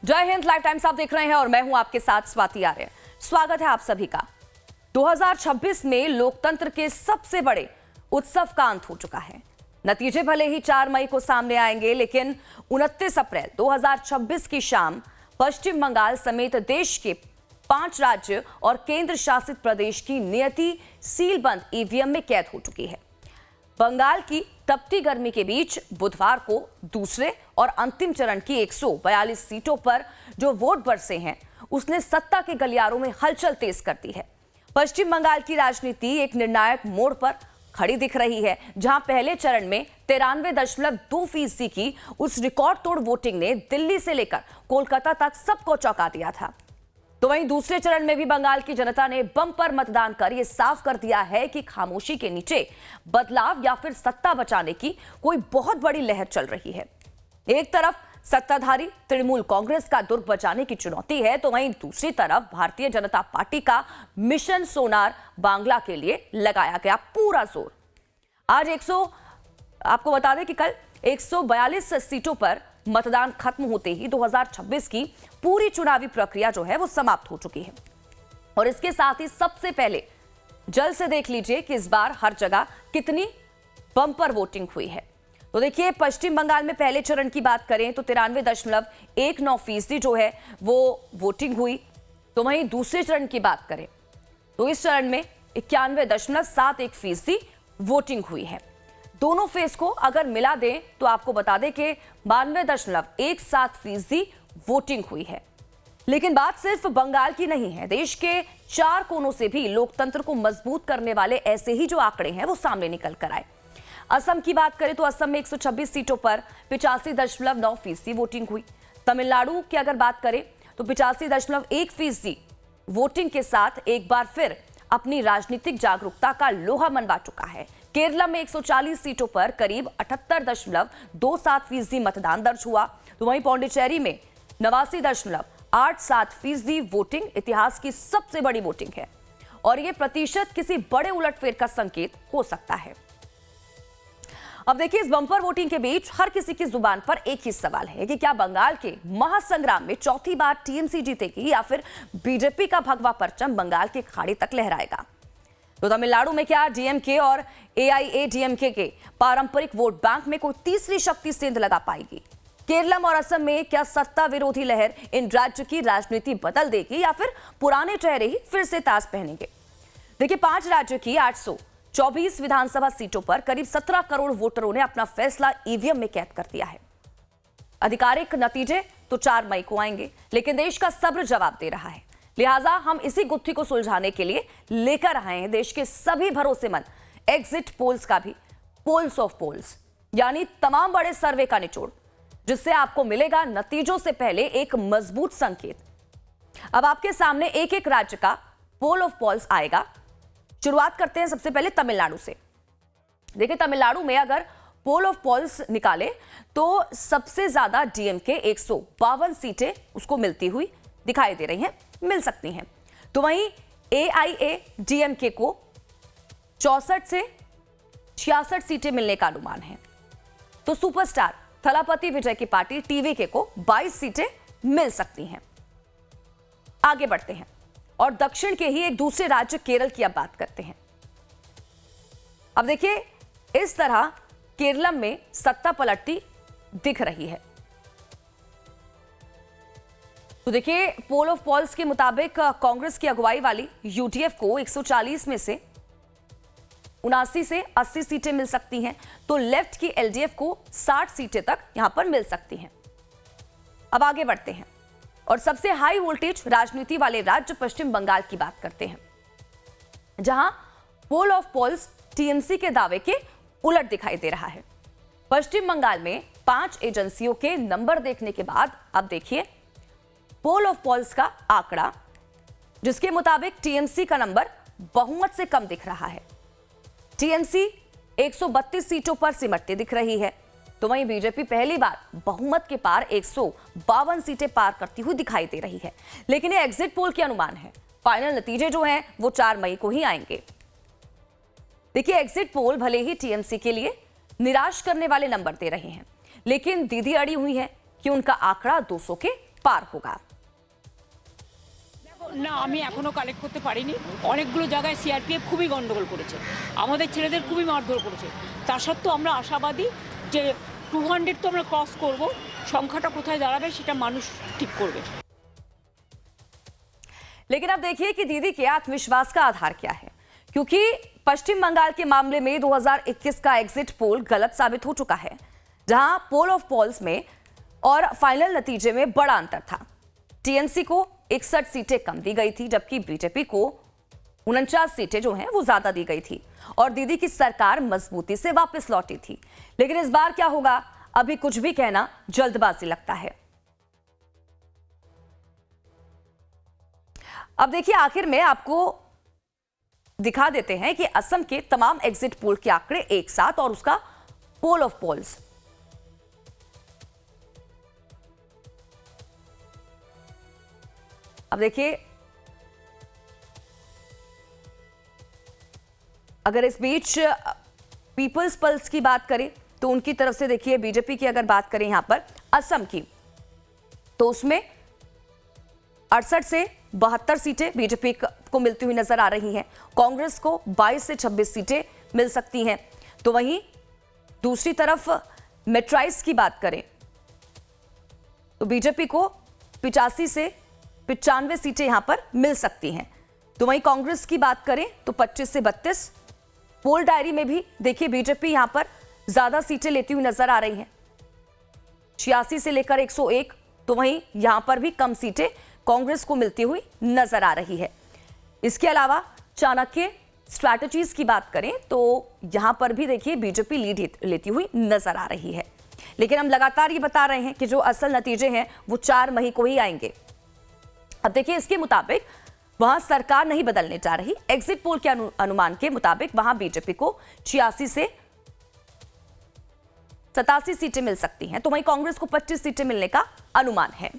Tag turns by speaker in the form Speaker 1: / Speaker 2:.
Speaker 1: जय Hind. Live times आप देख रहे हैं और मैं हूं आपके साथ स्वाति आर्य। स्वागत है आप सभी का। 2026 में लोकतंत्र के सबसे बड़े उत्सव का अंत हो चुका है। नतीजे भले ही 4 मई को सामने आएंगे, लेकिन 29 अप्रैल 2026 की शाम पश्चिम बंगाल समेत देश के 5 राज्य और केंद्र शासित प्रदेश की नियति सीलबंद ईवीएम में कैद हो चुकी है। बंगाल की तपती गर्मी के बीच बुधवार को दूसरे और अंतिम चरण की 142 सीटों पर जो वोट बरसे हैं, उसने सत्ता के गलियारों में हलचल तेज कर दी है। पश्चिम बंगाल की राजनीति एक निर्णायक मोड़ पर खड़ी दिख रही है, जहां पहले चरण में 93.2% की उस रिकॉर्ड तोड़ वोटिंग ने दिल्ली से लेकर कोलकाता तक सबको चौंका दिया था। तो वहीं दूसरे चरण में भी बंगाल की जनता ने बम्पर मतदान कर यह साफ कर दिया है कि खामोशी के नीचे बदलाव या फिर सत्ता बचाने की कोई बहुत बड़ी लहर चल रही है। एक तरफ सत्ताधारी तृणमूल कांग्रेस का दुर्ग बचाने की चुनौती है, तो वहीं दूसरी तरफ भारतीय जनता पार्टी का मिशन सोनार बांग्ला के लिए लगाया गया पूरा जोर। आज आपको बता दें कि कल 142 सीटों पर मतदान खत्म होते ही 2026 की पूरी चुनावी प्रक्रिया जो है वो समाप्त हो चुकी है। और इसके साथ ही सबसे पहले जल्द से देख लीजिए कि इस बार हर जगह कितनी बम्पर वोटिंग हुई है। तो देखिए, पश्चिम बंगाल में पहले चरण की बात करें तो 93.19% जो है वो वोटिंग हुई। तो वहीं दूसरे चरण की बात करें तो इस चरण में 91.71% वोटिंग हुई है। दोनों फेज को अगर मिला दें तो आपको बता दें कि 92.17% वोटिंग हुई है। लेकिन बात सिर्फ बंगाल की नहीं है, देश के 4 कोनों से भी लोकतंत्र को मजबूत करने वाले ऐसे ही जो आंकड़े हैं वो सामने निकल कर आए। असम की बात करें तो असम में 126 सीटों पर 85.9% वोटिंग हुई। तमिलनाडु की अगर बात करें तो 85.1% वोटिंग के साथ एक बार फिर अपनी राजनीतिक जागरूकता का लोहा मनवा चुका है। केरला में 140 सीटों पर करीब 78.27% मतदान दर्ज हुआ। तो वहीं पौंडीचेरी में 89.87% वोटिंग इतिहास की सबसे बड़ी वोटिंग है और यह प्रतिशत किसी बड़े उलटफेर का संकेत हो सकता है। अब देखिए, इस बम्पर वोटिंग के बीच हर किसी की जुबान पर एक ही सवाल है कि क्या बंगाल के महासंग्राम में चौथी बार टीएमसी जीतेगी या फिर बीजेपी का भगवा परचम बंगाल की खाड़ी तक लहराएगा। तो तमिलनाडु में क्या डीएमके और एआईएडीएमके के पारंपरिक वोट बैंक में कोई तीसरी शक्ति सेंध लगा पाएगी। केरलम और असम में क्या सत्ता विरोधी लहर इन राज्य की राजनीति बदल देगी या फिर पुराने चेहरे ही फिर से ताज पहनेंगे। देखिए, 5 राज्यों की 824 विधानसभा सीटों पर करीब 17 करोड़ वोटरों ने अपना फैसला ईवीएम में कैद कर दिया है। आधिकारिक नतीजे तो 4 मई को आएंगे, लेकिन देश का सब्र जवाब दे रहा है। लिहाजा हम इसी गुत्थी को सुलझाने के लिए लेकर आए हैं देश के सभी भरोसेमंद एग्जिट पोल्स का भी पोल्स ऑफ पोल्स, यानी तमाम बड़े सर्वे का निचोड़, जिससे आपको मिलेगा नतीजों से पहले एक मजबूत संकेत। अब आपके सामने एक एक राज्य का पोल ऑफ पोल्स आएगा। शुरुआत करते हैं सबसे पहले तमिलनाडु से। देखिए, तमिलनाडु में अगर पोल ऑफ पोल्स निकाले तो सबसे ज्यादा डीएमके 152 सीटें उसको मिलती हुई दिखाई दे रही हैं, मिल सकती हैं। तो वहीं एआईएडीएमके को 64 से 66 सीटें मिलने का अनुमान है। तो सुपरस्टार थलापति विजय की पार्टी टीवीके को 22 सीटें मिल सकती हैं। आगे बढ़ते हैं और दक्षिण के ही एक दूसरे राज्य केरल की अब बात करते हैं। अब देखिए, इस तरह केरलम में सत्ता पलटती दिख रही है। तो देखिए, पोल ऑफ पोल्स के मुताबिक कांग्रेस की अगुवाई वाली यूडीएफ को 140 में से 79 से 80 सीटें मिल सकती हैं। तो लेफ्ट की एलडीएफ को 60 सीटें तक यहां पर मिल सकती हैं। अब आगे बढ़ते हैं और सबसे हाई वोल्टेज राजनीति वाले राज्य पश्चिम बंगाल की बात करते हैं, जहां पोल ऑफ पोल्स टीएमसी के दावे के उलट दिखाई दे रहा है। पश्चिम बंगाल में 5 एजेंसियों के नंबर देखने के बाद अब देखिए पोल ऑफ पोल्स का आंकड़ा, जिसके मुताबिक टीएमसी का नंबर बहुमत से कम दिख रहा है। टीएमसी 132 सीटों पर सिमटती दिख रही है। तो वहीं बीजेपी पहली बार बहुमत के पार 152 सीटें पार करती हुई दिखाई दे रही है। लेकिन ये एग्जिट पोल के अनुमान है, फाइनल नतीजे जो हैं वो 4 मई को ही आएंगे। देखिए, एग्जिट पोल भले ही टीएमसी के लिए निराश करने वाले नंबर दे रहे हैं, लेकिन दीदी अड़ी हुई है कि उनका आंकड़ा 200 के पार होगा।
Speaker 2: না, আমি এখনো কালেক্ট করতে পারিনি। অনেকগুলো জায়গায় সিআরপিএফ খুবই গন্ডগোল করেছে, আমাদের ছেলেদের খুবই মারধর করেছে। তা সত্ত্বেও আমরা আশাবাদী যে 200 তো আমরা ক্রস করব। সংখ্যাটা কোথায় দাঁড়াবে সেটা মানুষ ঠিক করবে।
Speaker 1: लेकिन अब देखिए कि दीदी के आत्मविश्वास का आधार क्या है, क्योंकि पश्चिम बंगाल के मामले में 2021 का एग्जिट पोल गलत साबित हो चुका है, जहां पोल ऑफ पोल्स में और फाइनल नतीजे में बड़ा अंतर था। टीएमसी को 61 सीटें कम दी गई थी, जबकि बीजेपी को 49 सीटें जो हैं वो ज्यादा दी गई थी और दीदी की सरकार मजबूती से वापस लौटी थी। लेकिन इस बार क्या होगा, अभी कुछ भी कहना जल्दबाजी लगता है। अब देखिए, आखिर में आपको दिखा देते हैं कि असम के तमाम एग्जिट पोल के आंकड़े एक साथ और उसका पोल ऑफ पोल्स। अब देखिए, अगर इस बीच पीपल्स पल्स की बात करें तो उनकी तरफ से देखिए, बीजेपी की अगर बात करें यहां पर असम की, तो उसमें 68 से 72 सीटें बीजेपी को मिलती हुई नजर आ रही हैं। कांग्रेस को 22 से 26 सीटें मिल सकती हैं। तो वहीं दूसरी तरफ मेट्राइज की बात करें तो बीजेपी को 85 से 95 सीटें यहां पर मिल सकती हैं। तो वहीं कांग्रेस की बात करें तो 25 से 32। पोल डायरी में भी देखिए, बीजेपी यहां पर ज्यादा सीटें लेती हुई नजर आ रही हैं, 86 से लेकर 101। तो वहीं यहां पर भी कम सीटें कांग्रेस को मिलती हुई नजर आ रही है। इसके अलावा चाणक्य स्ट्रैटेजीज की बात करें तो यहां पर भी देखिए, बीजेपी लीड लेती हुई नजर आ रही है। लेकिन हम लगातार ये बता रहे हैं कि जो असल नतीजे हैं वो 4 मई को ही आएंगे। अब देखिए, इसके मुताबिक वहां सरकार नहीं बदलने जा रही। एग्जिट पोल के अनुमान के मुताबिक वहां बीजेपी को 86 से 87 सीटें मिल सकती हैं। तो वहीं कांग्रेस को 25 सीटें मिलने का अनुमान है।